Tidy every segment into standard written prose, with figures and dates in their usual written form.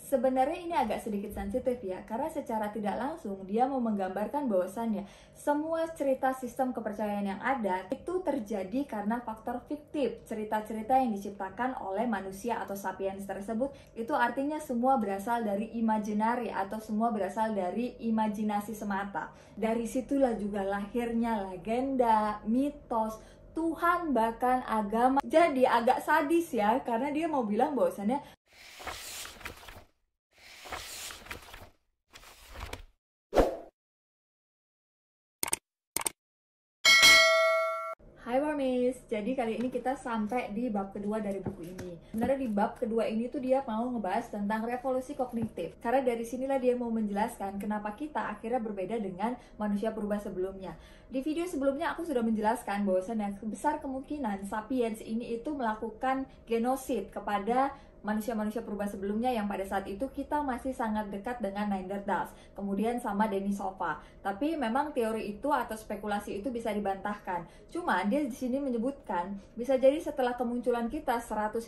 Sebenarnya ini agak sedikit sensitif ya, karena secara tidak langsung dia mau menggambarkan bahwasannya semua cerita sistem kepercayaan yang ada itu terjadi karena faktor fiktif. Cerita-cerita yang diciptakan oleh manusia atau sapiens tersebut itu artinya semua berasal dari imaginary atau semua berasal dari imajinasi semata. Dari situlah juga lahirnya legenda, mitos, Tuhan, bahkan agama. Jadi agak sadis ya, karena dia mau bilang bahwasannya Hai Wormies, jadi kali ini kita sampai di bab kedua dari buku ini. Sebenarnya di bab kedua ini tuh dia mau ngebahas tentang revolusi kognitif. Karena dari sinilah dia mau menjelaskan kenapa kita akhirnya berbeda dengan manusia purba sebelumnya. Di video sebelumnya aku sudah menjelaskan bahwasannya besar kemungkinan sapiens ini itu melakukan genosid kepada manusia-manusia purba sebelumnya yang pada saat itu kita masih sangat dekat dengan Neanderthals, kemudian sama Denisova. Tapi memang teori itu atau spekulasi itu bisa dibantahkan. Cuma dia di sini menyebutkan bisa jadi setelah kemunculan kita 150.000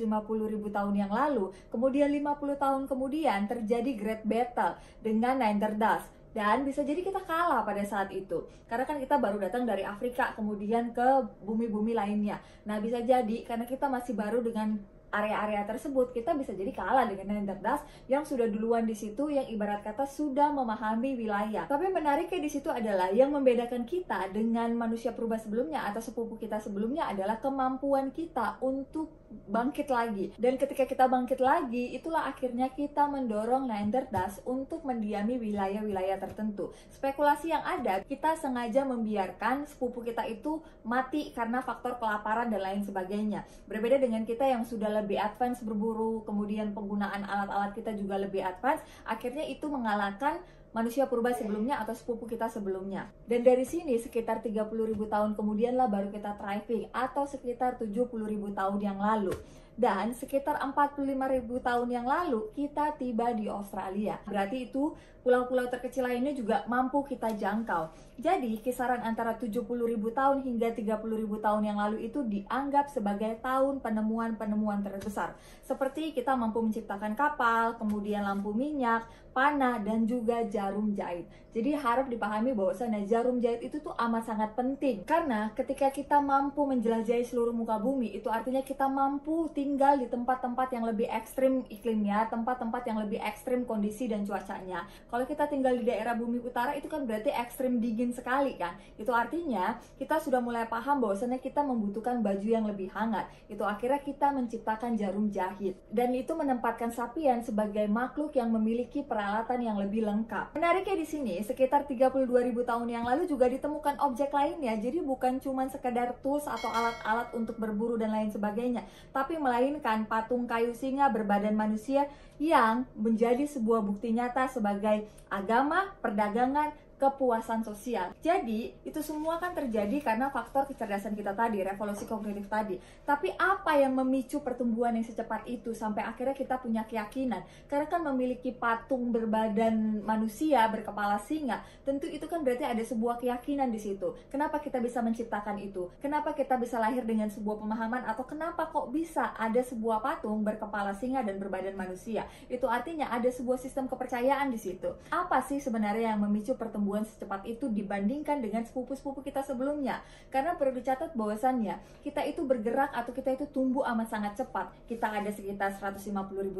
tahun yang lalu, kemudian 50 tahun kemudian terjadi Great Battle dengan Neanderthals. Dan bisa jadi kita kalah pada saat itu. Karena kan kita baru datang dari Afrika, kemudian ke bumi-bumi lainnya. Nah bisa jadi karena kita masih baru dengan area-area tersebut, kita bisa jadi kalah dengan Neanderthals yang sudah duluan di situ, yang ibarat kata sudah memahami wilayah. Tapi menariknya di situ adalah yang membedakan kita dengan manusia purba sebelumnya atau sepupu kita sebelumnya adalah kemampuan kita untuk bangkit lagi. Dan ketika kita bangkit lagi, itulah akhirnya kita mendorong Neanderthals untuk mendiami wilayah-wilayah tertentu. Spekulasi yang ada, kita sengaja membiarkan sepupu kita itu mati karena faktor kelaparan dan lain sebagainya. Berbeda dengan kita yang sudah lebih advance berburu, kemudian penggunaan alat-alat kita juga lebih advance, akhirnya itu mengalahkan manusia purba sebelumnya atau sepupu kita sebelumnya. Dan dari sini sekitar 30.000 tahun kemudian lah baru kita thriving, atau sekitar 70.000 tahun yang lalu. Dan sekitar 45.000 tahun yang lalu kita tiba di Australia. Berarti itu pulau-pulau terkecil lainnya juga mampu kita jangkau. Jadi kisaran antara 70.000 tahun hingga 30.000 tahun yang lalu itu dianggap sebagai tahun penemuan-penemuan terbesar. Seperti kita mampu menciptakan kapal, kemudian lampu minyak, panah, dan juga jarum jahit. Jadi harap dipahami bahwasannya jarum jahit itu tuh amat sangat penting. Karena ketika kita mampu menjelajahi seluruh muka bumi, itu artinya kita mampu tinggal di tempat-tempat yang lebih ekstrim iklimnya, tempat-tempat yang lebih ekstrim kondisi dan cuacanya. Kalau kita tinggal di daerah bumi utara, itu kan berarti ekstrim dingin sekali kan. Itu artinya kita sudah mulai paham bahwasannya kita membutuhkan baju yang lebih hangat. Itu akhirnya kita menciptakan jarum jahit. Dan itu menempatkan sapiens sebagai makhluk yang memiliki peralatan yang lebih lengkap. Menariknya di sini, sekitar 32.000 tahun yang lalu juga ditemukan objek lainnya. Jadi bukan cuma sekedar tools atau alat-alat untuk berburu dan lain sebagainya, tapi melainkan patung kayu singa berbadan manusia yang menjadi sebuah bukti nyata sebagai agama, perdagangan, kepuasan sosial. Jadi, itu semua kan terjadi karena faktor kecerdasan kita tadi, revolusi kognitif tadi. Tapi apa yang memicu pertumbuhan yang secepat itu sampai akhirnya kita punya keyakinan? Karena kan memiliki patung berbadan manusia, berkepala singa, tentu itu kan berarti ada sebuah keyakinan di situ. Kenapa kita bisa menciptakan itu? Kenapa kita bisa lahir dengan sebuah pemahaman, atau kenapa kok bisa ada sebuah patung berkepala singa dan berbadan manusia? Itu artinya ada sebuah sistem kepercayaan di situ. Apa sih sebenarnya yang memicu pertumbuhan secepat itu dibandingkan dengan sepupu-sepupu kita sebelumnya? Karena perlu dicatat bahwasannya kita itu bergerak atau kita itu tumbuh amat sangat cepat. Kita ada sekitar 150.000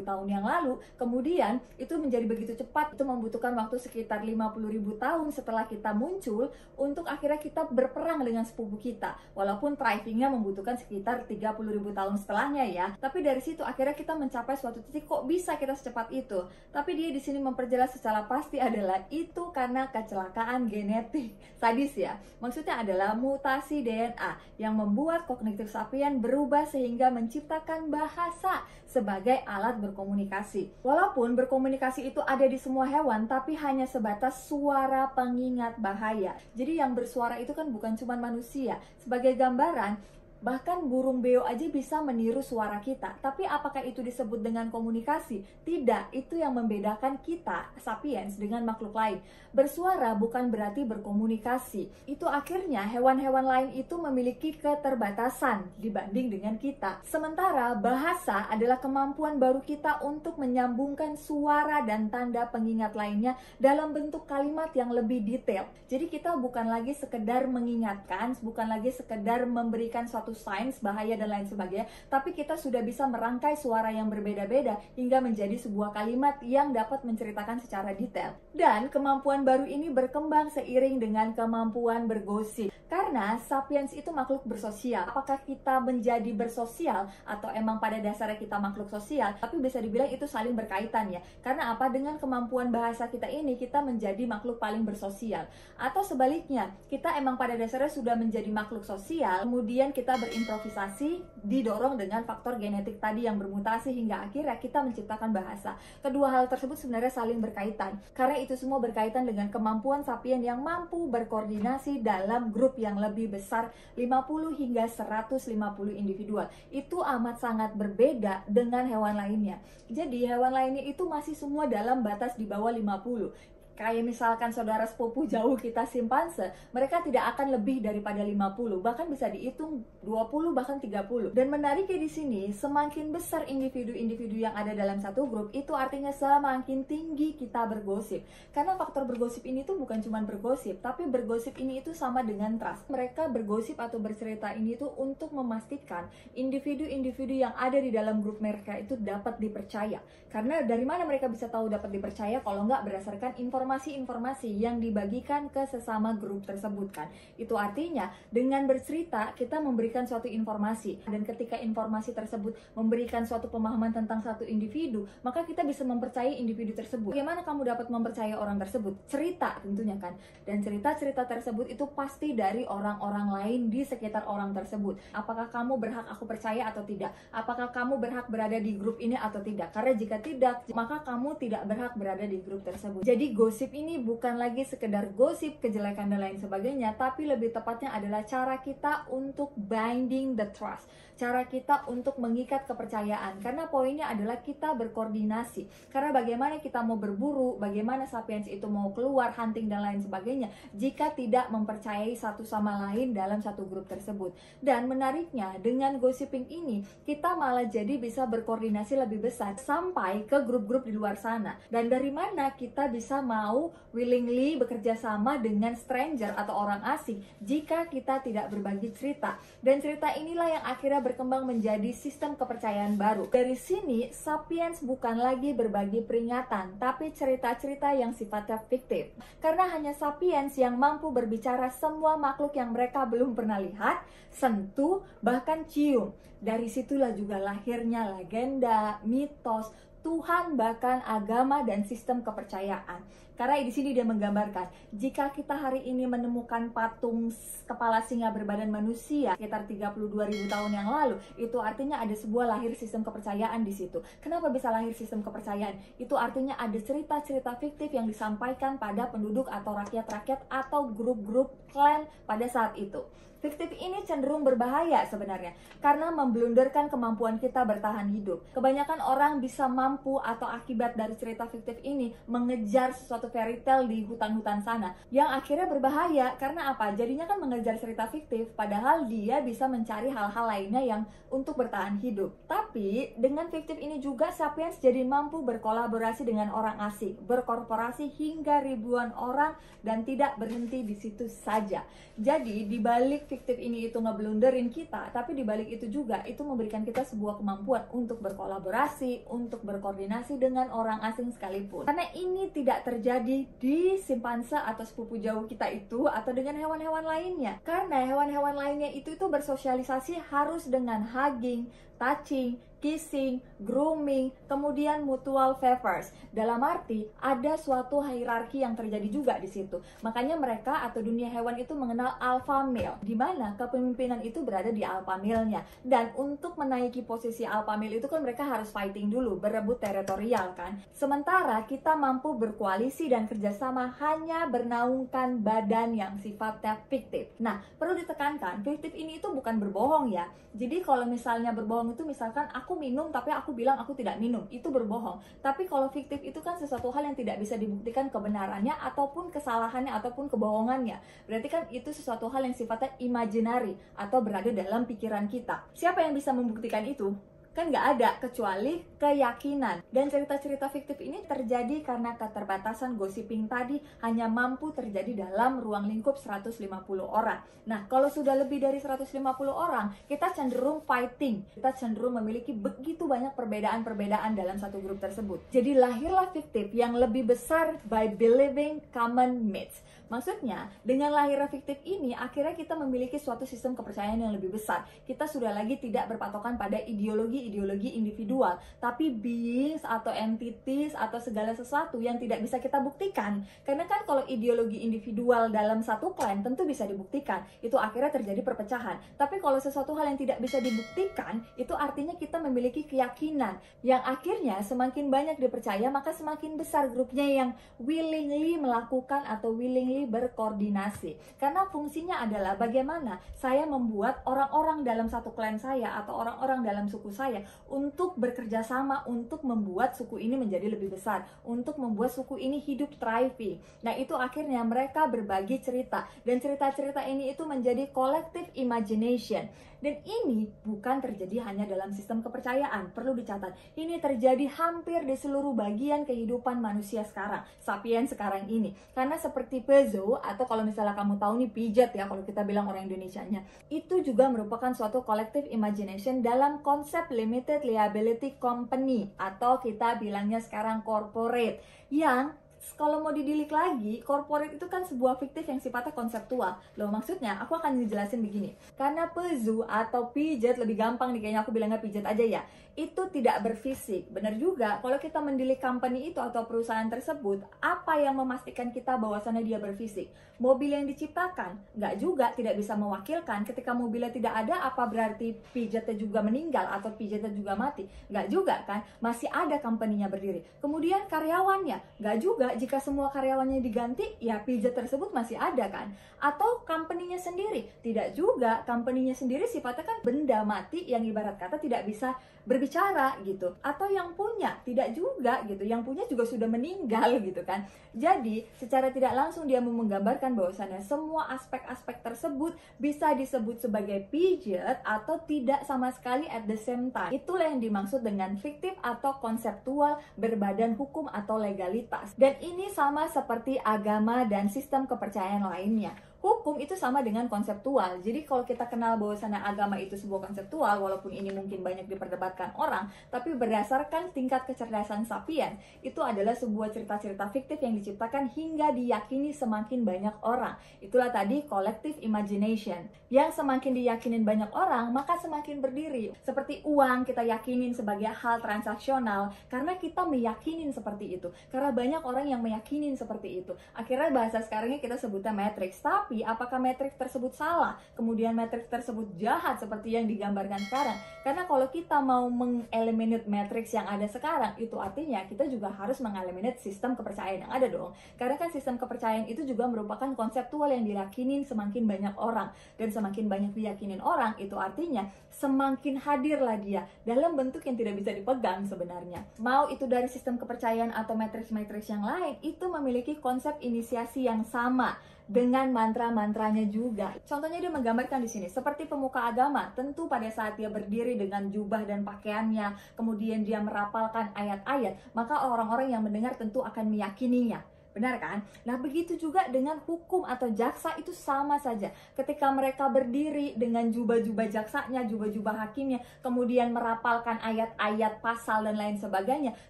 tahun yang lalu, kemudian itu menjadi begitu cepat, itu membutuhkan waktu sekitar 50.000 tahun setelah kita muncul untuk akhirnya kita berperang dengan sepupu kita. Walaupun thrivingnya membutuhkan sekitar 30.000 tahun setelahnya ya. Tapi dari situ akhirnya kita mencapai suatu titik, kok bisa kita secepat itu? Tapi dia di sini memperjelas secara pasti adalah itu karena kecelakaan genetik. Sadis ya. Maksudnya adalah mutasi DNA yang membuat kognitif sapien berubah sehingga menciptakan bahasa sebagai alat berkomunikasi. Walaupun berkomunikasi itu ada di semua hewan, tapi hanya sebatas suara pengingat bahaya. Jadi yang bersuara itu kan bukan cuma manusia. Sebagai gambaran, Bahkan burung beo aja bisa meniru suara kita. Tapi apakah itu disebut dengan komunikasi? Tidak, itu yang membedakan kita, sapiens, dengan makhluk lain. Bersuara bukan berarti berkomunikasi. Itu akhirnya hewan-hewan lain itu memiliki keterbatasan dibanding dengan kita. Sementara bahasa adalah kemampuan baru kita untuk menyambungkan suara dan tanda pengingat lainnya dalam bentuk kalimat yang lebih detail. Jadi kita bukan lagi sekedar mengingatkan, bukan lagi sekedar memberikan suatu sains, bahaya dan lain sebagainya, tapi kita sudah bisa merangkai suara yang berbeda-beda hingga menjadi sebuah kalimat yang dapat menceritakan secara detail. Dan kemampuan baru ini berkembang seiring dengan kemampuan bergosip. Karena sapiens itu makhluk bersosial. Apakah kita menjadi bersosial atau emang pada dasarnya kita makhluk sosial? Tapi bisa dibilang itu saling berkaitan ya. Karena apa? Dengan kemampuan bahasa kita ini, kita menjadi makhluk paling bersosial. Atau sebaliknya, kita emang pada dasarnya sudah menjadi makhluk sosial, kemudian kita berimprovisasi, didorong dengan faktor genetik tadi yang bermutasi hingga akhirnya kita menciptakan bahasa. Kedua hal tersebut sebenarnya saling berkaitan, karena itu semua berkaitan dengan kemampuan sapien yang mampu berkoordinasi dalam grup yang lebih besar, 50 hingga 150 individual. Itu amat sangat berbeda dengan hewan lainnya. Jadi hewan lainnya itu masih semua dalam batas di bawah 50. Kayak misalkan saudara sepupu jauh kita simpanse, mereka tidak akan lebih daripada 50, bahkan bisa dihitung 20 bahkan 30. Dan menariknya di sini, semakin besar individu-individu yang ada dalam satu grup, itu artinya semakin tinggi kita bergosip. Karena faktor bergosip ini tuh bukan cuma bergosip, tapi bergosip ini itu sama dengan trust. Mereka bergosip atau bercerita ini tuh untuk memastikan individu-individu yang ada di dalam grup mereka itu dapat dipercaya. Karena dari mana mereka bisa tahu dapat dipercaya kalau nggak berdasarkan informasi-informasi yang dibagikan ke sesama grup tersebut kan. Itu artinya dengan bercerita kita memberikan suatu informasi, dan ketika informasi tersebut memberikan suatu pemahaman tentang satu individu, maka kita bisa mempercayai individu tersebut. Bagaimana kamu dapat mempercayai orang tersebut? Cerita tentunya kan. Dan cerita-cerita tersebut itu pasti dari orang-orang lain di sekitar orang tersebut. Apakah kamu berhak aku percaya atau tidak? Apakah kamu berhak berada di grup ini atau tidak? Karena jika tidak, maka kamu tidak berhak berada di grup tersebut. Jadi gosip ini bukan lagi sekedar gosip, kejelekan dan lain sebagainya, tapi lebih tepatnya adalah cara kita untuk binding the trust, cara kita untuk mengikat kepercayaan. Karena poinnya adalah kita berkoordinasi. Karena bagaimana kita mau berburu, bagaimana sapiens itu mau keluar hunting dan lain sebagainya jika tidak mempercayai satu sama lain dalam satu grup tersebut. Dan menariknya, dengan gossiping ini kita malah jadi bisa berkoordinasi lebih besar sampai ke grup-grup di luar sana. Dan dari mana kita bisa mau willingly bekerja sama dengan stranger atau orang asing jika kita tidak berbagi cerita. Dan cerita inilah yang akhirnya berkembang menjadi sistem kepercayaan baru. Dari sini, sapiens bukan lagi berbagi peringatan, tapi cerita-cerita yang sifatnya fiktif. Karena hanya sapiens yang mampu berbicara semua makhluk yang mereka belum pernah lihat, sentuh, bahkan cium. Dari situlah juga lahirnya legenda, mitos, Tuhan, bahkan agama dan sistem kepercayaan. Karena di sini dia menggambarkan, jika kita hari ini menemukan patung kepala singa berbadan manusia sekitar 32.000 tahun yang lalu, itu artinya ada sebuah lahir sistem kepercayaan di situ. Kenapa bisa lahir sistem kepercayaan? Itu artinya ada cerita-cerita fiktif yang disampaikan pada penduduk atau rakyat-rakyat atau grup-grup klan pada saat itu. Fiktif ini cenderung berbahaya sebenarnya, karena memblunderkan kemampuan kita bertahan hidup. Kebanyakan orang bisa mampu atau akibat dari cerita fiktif ini mengejar sesuatu fairy tale di hutan-hutan sana, yang akhirnya berbahaya. Karena apa? Jadinya kan mengejar cerita fiktif, padahal dia bisa mencari hal-hal lainnya yang untuk bertahan hidup. Tapi dengan fiktif ini juga sapiens jadi mampu berkolaborasi dengan orang asing, berkorporasi hingga ribuan orang, dan tidak berhenti di situ saja. Jadi dibalik fiktif ini itu ngeblunderin kita, tapi dibalik itu juga itu memberikan kita sebuah kemampuan untuk berkolaborasi, untuk berkoordinasi dengan orang asing sekalipun. Karena ini tidak terjadi di simpanse atau sepupu jauh kita itu atau dengan hewan-hewan lainnya. Karena hewan-hewan lainnya itu bersosialisasi harus dengan hugging, touching, kissing, grooming, kemudian mutual favors. Dalam arti ada suatu hierarki yang terjadi juga di situ. Makanya mereka atau dunia hewan itu mengenal alpha male, di mana kepemimpinan itu berada di alpha male-nya. Dan untuk menaiki posisi alpha male itu kan mereka harus fighting dulu, berebut teritorial kan. Sementara kita mampu berkoalisi dan kerjasama hanya bernaungkan badan yang sifatnya fiktif. Nah, perlu ditekankan, fiktif ini itu bukan berbohong ya. Jadi kalau misalnya berbohong itu misalkan aku minum tapi aku bilang aku tidak minum, itu berbohong. Tapi kalau fiktif itu kan sesuatu hal yang tidak bisa dibuktikan kebenarannya ataupun kesalahannya ataupun kebohongannya. Berarti kan itu sesuatu hal yang sifatnya imaginary atau berada dalam pikiran kita. Siapa yang bisa membuktikan itu? Kan nggak ada kecuali keyakinan. Dan cerita-cerita fiktif ini terjadi karena keterbatasan gossiping tadi hanya mampu terjadi dalam ruang lingkup 150 orang. Nah, kalau sudah lebih dari 150 orang, kita cenderung fighting. Kita cenderung memiliki begitu banyak perbedaan-perbedaan dalam satu grup tersebut. Jadi lahirlah fiktif yang lebih besar by believing common myths. Maksudnya, dengan lahirnya fiktif ini, akhirnya kita memiliki suatu sistem kepercayaan yang lebih besar. Kita sudah lagi tidak berpatokan pada ideologi individual, tapi beings atau entities atau segala sesuatu yang tidak bisa kita buktikan. Karena kan kalau ideologi individual dalam satu klan tentu bisa dibuktikan, itu akhirnya terjadi perpecahan. Tapi kalau sesuatu hal yang tidak bisa dibuktikan, itu artinya kita memiliki keyakinan yang akhirnya semakin banyak dipercaya, maka semakin besar grupnya yang willingly melakukan atau willingly berkoordinasi. Karena fungsinya adalah bagaimana saya membuat orang-orang dalam satu klan saya atau orang-orang dalam suku saya untuk bekerja sama untuk membuat suku ini menjadi lebih besar, untuk membuat suku ini hidup thriving. Nah, itu akhirnya mereka berbagi cerita, dan cerita-cerita ini itu menjadi collective imagination. Dan ini bukan terjadi hanya dalam sistem kepercayaan, perlu dicatat. Ini terjadi hampir di seluruh bagian kehidupan manusia sekarang, sapiens sekarang ini. Karena seperti puzzle, atau kalau misalnya kamu tahu nih pijat ya, kalau kita bilang orang Indonesianya, itu juga merupakan suatu collective imagination dalam konsep limited liability company, atau kita bilangnya sekarang corporate, yang kalau mau didilik lagi, corporate itu kan sebuah fiktif yang sifatnya konseptual. Loh, maksudnya aku akan ngejelasin begini. Karena pezu atau pijat, lebih gampang nih kayaknya aku bilangnya pijat aja ya, itu tidak berfisik. Benar juga, kalau kita mendilik company itu atau perusahaan tersebut, apa yang memastikan kita bahwasannya dia berfisik? Mobil yang diciptakan? Nggak juga, tidak bisa mewakilkan. Ketika mobilnya tidak ada, apa berarti pijatnya juga meninggal atau pijatnya juga mati? Nggak juga kan, masih ada company-nya berdiri. Kemudian karyawannya? Nggak juga, jika semua karyawannya diganti, ya pijat tersebut masih ada kan? Atau company-nya sendiri? Tidak juga, company-nya sendiri sifatnya kan benda mati yang ibarat kata tidak bisa berbicara gitu. Atau yang punya? Tidak juga gitu, yang punya juga sudah meninggal gitu kan. Jadi secara tidak langsung dia menggambarkan bahwasannya semua aspek-aspek tersebut bisa disebut sebagai pijat atau tidak sama sekali at the same time. Itulah yang dimaksud dengan fiktif atau konseptual berbadan hukum atau legalitas. Dan ini sama seperti agama dan sistem kepercayaan lainnya. Hukum itu sama dengan konseptual. Jadi kalau kita kenal bahwasannya agama itu sebuah konseptual, walaupun ini mungkin banyak diperdebatkan orang, tapi berdasarkan tingkat kecerdasan sapiens, itu adalah sebuah cerita-cerita fiktif yang diciptakan hingga diyakini semakin banyak orang. Itulah tadi collective imagination. Yang semakin diyakinin banyak orang, maka semakin berdiri. Seperti uang kita yakinin sebagai hal transaksional, karena kita meyakinin seperti itu. Karena banyak orang yang meyakinin seperti itu. Akhirnya bahasa sekarangnya kita sebutnya matrix. Tapi apakah matrix tersebut salah? Kemudian matrix tersebut jahat seperti yang digambarkan sekarang? Karena kalau kita mau mengeliminate matrix yang ada sekarang, itu artinya kita juga harus mengeliminate sistem kepercayaan yang ada dong. Karena kan sistem kepercayaan itu juga merupakan konseptual yang diyakinin semakin banyak orang. Dan semakin banyak diyakinin orang, itu artinya semakin hadirlah dia dalam bentuk yang tidak bisa dipegang sebenarnya. Mau itu dari sistem kepercayaan atau matrix-matrix yang lain, itu memiliki konsep inisiasi yang sama dengan mantra-mantranya juga. Contohnya dia menggambarkan di sini seperti pemuka agama. Tentu pada saat dia berdiri dengan jubah dan pakaiannya, kemudian dia merapalkan ayat-ayat, maka orang-orang yang mendengar tentu akan meyakininya. Benar kan? Nah, begitu juga dengan hukum atau jaksa itu sama saja. Ketika mereka berdiri dengan jubah-jubah jaksanya, jubah-jubah hakimnya, kemudian merapalkan ayat-ayat, pasal, dan lain sebagainya,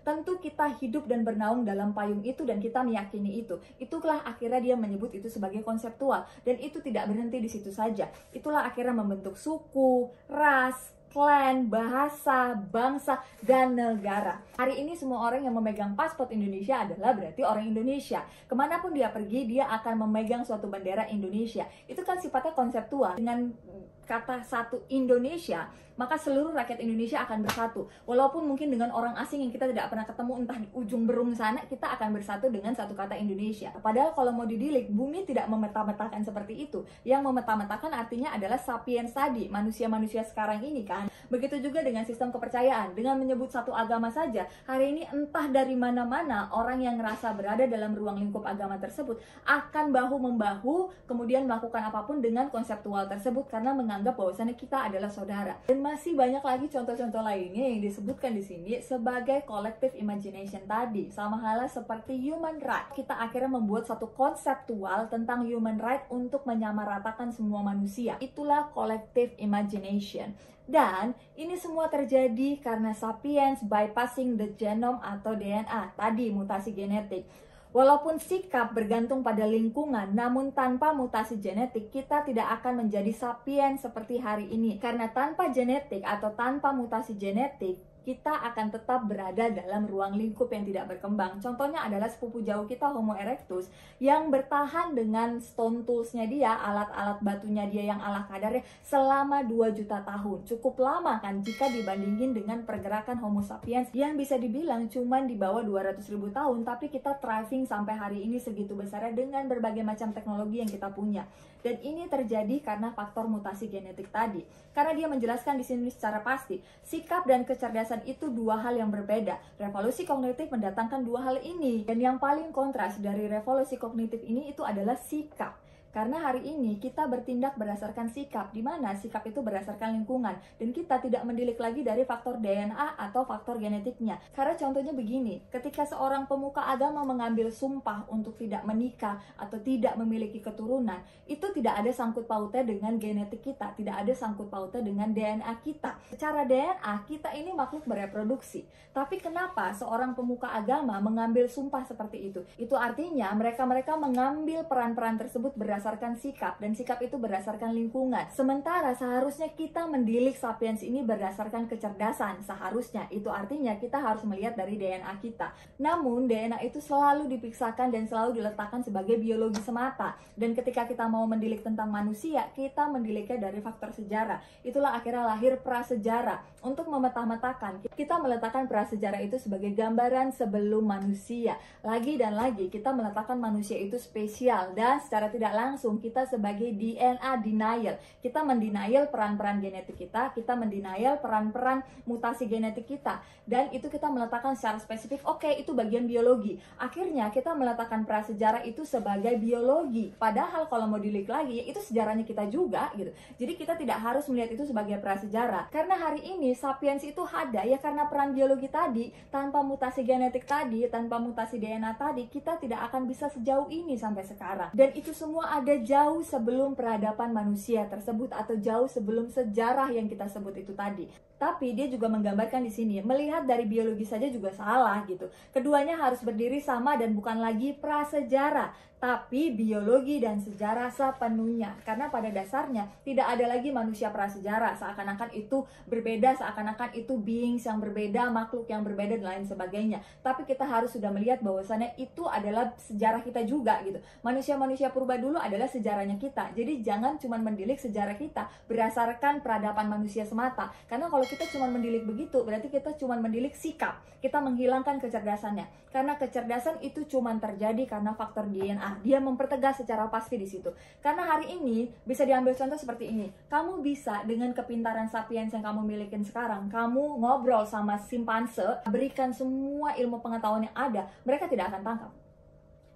tentu kita hidup dan bernaung dalam payung itu dan kita meyakini itu. Itulah akhirnya dia menyebut itu sebagai konseptual. Dan itu tidak berhenti di situ saja. Itulah akhirnya membentuk suku, ras, klan, bahasa, bangsa, dan negara. Hari ini semua orang yang memegang paspor Indonesia adalah berarti orang Indonesia. Kemanapun dia pergi, dia akan memegang suatu bendera Indonesia. Itu kan sifatnya konseptual. Dengan kata satu Indonesia, maka seluruh rakyat Indonesia akan bersatu. Walaupun mungkin dengan orang asing yang kita tidak pernah ketemu entah di ujung berung sana, kita akan bersatu dengan satu kata Indonesia. Padahal kalau mau didilik, bumi tidak memeta-metakan seperti itu. Yang memeta-metakan artinya adalah sapiens tadi, manusia-manusia sekarang ini kan. Begitu juga dengan sistem kepercayaan. Dengan menyebut satu agama saja, hari ini entah dari mana-mana orang yang ngerasa berada dalam ruang lingkup agama tersebut akan bahu-membahu kemudian melakukan apapun dengan konseptual tersebut karena menganggap bahwasannya kita adalah saudara. Dan masih banyak lagi contoh-contoh lainnya yang disebutkan di sini sebagai collective imagination tadi. Sama halnya seperti human right. Kita akhirnya membuat satu konseptual tentang human right untuk menyamaratakan semua manusia. Itulah collective imagination. Dan ini semua terjadi karena sapiens bypassing the genome atau DNA, tadi mutasi genetik. Walaupun sikap bergantung pada lingkungan, namun tanpa mutasi genetik, kita tidak akan menjadi sapiens seperti hari ini. Karena tanpa genetik atau tanpa mutasi genetik, kita akan tetap berada dalam ruang lingkup yang tidak berkembang. Contohnya adalah sepupu jauh kita Homo erectus yang bertahan dengan stone tools-nya dia, alat-alat batunya dia yang ala kadarnya selama 2 juta tahun. Cukup lama kan jika dibandingin dengan pergerakan Homo sapiens yang bisa dibilang cuman di bawah 200.000 tahun, tapi kita thriving sampai hari ini segitu besarnya dengan berbagai macam teknologi yang kita punya. Dan ini terjadi karena faktor mutasi genetik tadi. Karena dia menjelaskan di sini secara pasti, sikap dan kecerdasan itu dua hal yang berbeda. Revolusi kognitif mendatangkan dua hal ini. Dan yang paling kontras dari revolusi kognitif ini itu adalah sikap. Karena hari ini kita bertindak berdasarkan sikap, di mana sikap itu berdasarkan lingkungan, dan kita tidak mendilik lagi dari faktor DNA atau faktor genetiknya. Karena contohnya begini, ketika seorang pemuka agama mengambil sumpah untuk tidak menikah atau tidak memiliki keturunan, itu tidak ada sangkut pautnya dengan genetik kita, tidak ada sangkut pautnya dengan DNA kita. Secara DNA, kita ini makhluk bereproduksi. Tapi kenapa seorang pemuka agama mengambil sumpah seperti itu? Itu artinya mereka mengambil peran-peran tersebut berdasarkan sikap, dan sikap itu berdasarkan lingkungan. Sementara seharusnya kita mendilik sapiens ini berdasarkan kecerdasan. Seharusnya, itu artinya kita harus melihat dari DNA kita. Namun DNA itu selalu dipiksakan dan selalu diletakkan sebagai biologi semata. Dan ketika kita mau mendilik tentang manusia, kita mendiliknya dari faktor sejarah. Itulah akhirnya lahir prasejarah. Untuk memeta-metakan, kita meletakkan prasejarah itu sebagai gambaran sebelum manusia. Lagi dan lagi kita meletakkan manusia itu spesial, dan secara tidak langsung kita sebagai DNA denial. Kita mendenial peran-peran genetik kita mendenial peran-peran mutasi genetik kita, dan itu kita meletakkan secara spesifik, oke, itu bagian biologi. Akhirnya kita meletakkan prasejarah itu sebagai biologi, padahal kalau mau dilik lagi, itu sejarahnya kita juga gitu. Jadi kita tidak harus melihat itu sebagai prasejarah. Karena hari ini sapiens itu ada ya karena peran biologi tadi. Tanpa mutasi genetik tadi, tanpa mutasi DNA tadi, kita tidak akan bisa sejauh ini sampai sekarang. Dan itu semua ada jauh sebelum peradaban manusia tersebut atau jauh sebelum sejarah yang kita sebut itu tadi. Tapi dia juga menggambarkan di sini, melihat dari biologi saja juga salah gitu. Keduanya harus berdiri sama dan bukan lagi prasejarah, tapi biologi dan sejarah sepenuhnya. Karena pada dasarnya tidak ada lagi manusia prasejarah, seakan-akan itu berbeda, seakan-akan itu beings yang berbeda, makhluk yang berbeda dan lain sebagainya. Tapi kita harus sudah melihat bahwasannya itu adalah sejarah kita juga gitu. Manusia-manusia purba dulu adalah sejarahnya kita. Jadi jangan cuma mendilik sejarah kita berdasarkan peradaban manusia semata. Karena kalau kita cuma mendilik begitu, berarti kita cuma mendilik sikap. Kita menghilangkan kecerdasannya. Karena kecerdasan itu cuma terjadi karena faktor DNA. Dia mempertegas secara pasti di situ. Karena hari ini bisa diambil contoh seperti ini. Kamu bisa dengan kepintaran sapiens yang kamu milikin sekarang, kamu ngobrol sama simpanse, berikan semua ilmu pengetahuan yang ada, mereka tidak akan tangkap.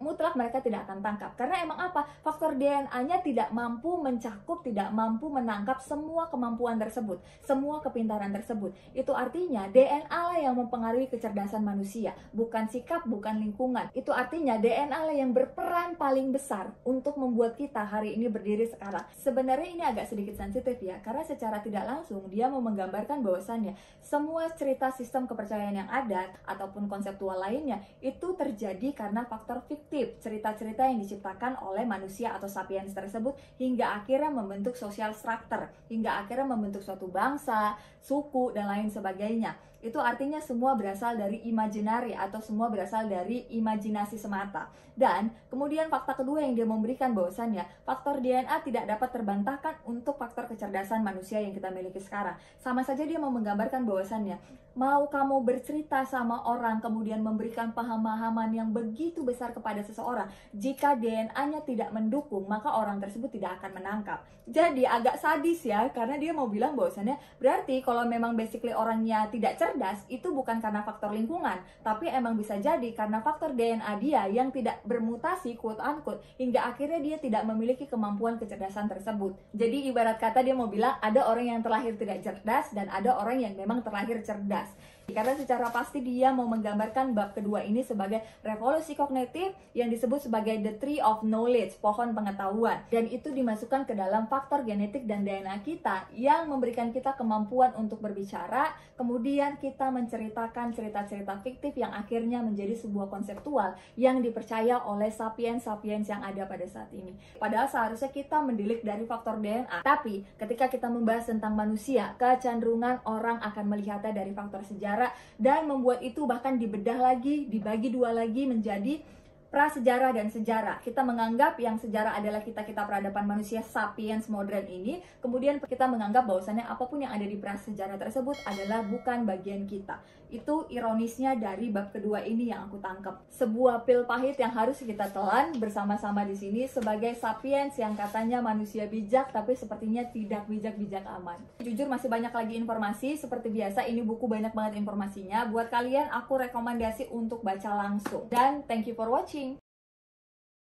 Mutlak mereka tidak akan tangkap. Karena emang apa? Faktor DNA-nya tidak mampu mencakup, tidak mampu menangkap semua kemampuan tersebut, semua kepintaran tersebut. Itu artinya DNA lah yang mempengaruhi kecerdasan manusia, bukan sikap, bukan lingkungan. Itu artinya DNA lah yang berperan paling besar untuk membuat kita hari ini berdiri sekarang. Sebenarnya ini agak sedikit sensitif ya, karena secara tidak langsung dia mau menggambarkan bahwasannya semua cerita sistem kepercayaan yang ada ataupun konseptual lainnya itu terjadi karena faktor fiktif. mengutip cerita-cerita yang diciptakan oleh manusia atau sapiens tersebut hingga akhirnya membentuk social structure, hingga akhirnya membentuk suatu bangsa, suku, dan lain sebagainya. Itu artinya semua berasal dari imaginary atau semua berasal dari imajinasi semata. Dan kemudian fakta kedua yang dia memberikan bahwasannya faktor DNA tidak dapat terbantahkan untuk faktor kecerdasan manusia yang kita miliki sekarang. Sama saja dia mau menggambarkan bahwasannya mau kamu bercerita sama orang kemudian memberikan pemahaman yang begitu besar kepada seseorang, jika DNA-nya tidak mendukung maka orang tersebut tidak akan menangkap. Jadi agak sadis ya, karena dia mau bilang bahwasannya berarti kalau memang basically orangnya tidak cerdas itu bukan karena faktor lingkungan, tapi emang bisa jadi karena faktor DNA dia yang tidak bermutasi quote unquote hingga akhirnya dia tidak memiliki kemampuan kecerdasan tersebut. Jadi ibarat kata dia mau bilang ada orang yang terlahir tidak cerdas dan ada orang yang memang terlahir cerdas. Karena secara pasti dia mau menggambarkan bab kedua ini sebagai revolusi kognitif yang disebut sebagai the tree of knowledge, pohon pengetahuan. Dan itu dimasukkan ke dalam faktor genetik dan DNA kita yang memberikan kita kemampuan untuk berbicara, kemudian kita menceritakan cerita-cerita fiktif yang akhirnya menjadi sebuah konseptual yang dipercaya oleh sapiens-sapiens yang ada pada saat ini. Padahal seharusnya kita mendilik dari faktor DNA, tapi ketika kita membahas tentang manusia, kecenderungan orang akan melihatnya dari faktor sejarah dan membuat itu bahkan dibedah lagi, dibagi dua lagi menjadi prasejarah dan sejarah. Kita menganggap yang sejarah adalah kita peradaban manusia sapiens modern ini, kemudian kita menganggap bahwasannya apapun yang ada di prasejarah tersebut adalah bukan bagian kita. Itu ironisnya dari bab kedua ini yang aku tangkap. Sebuah pil pahit yang harus kita telan bersama-sama di sini sebagai sapiens yang katanya manusia bijak tapi sepertinya tidak bijak-bijak amat. Jujur masih banyak lagi informasi, seperti biasa ini buku banyak banget informasinya. Buat kalian aku rekomendasi untuk baca langsung. Dan thank you for watching.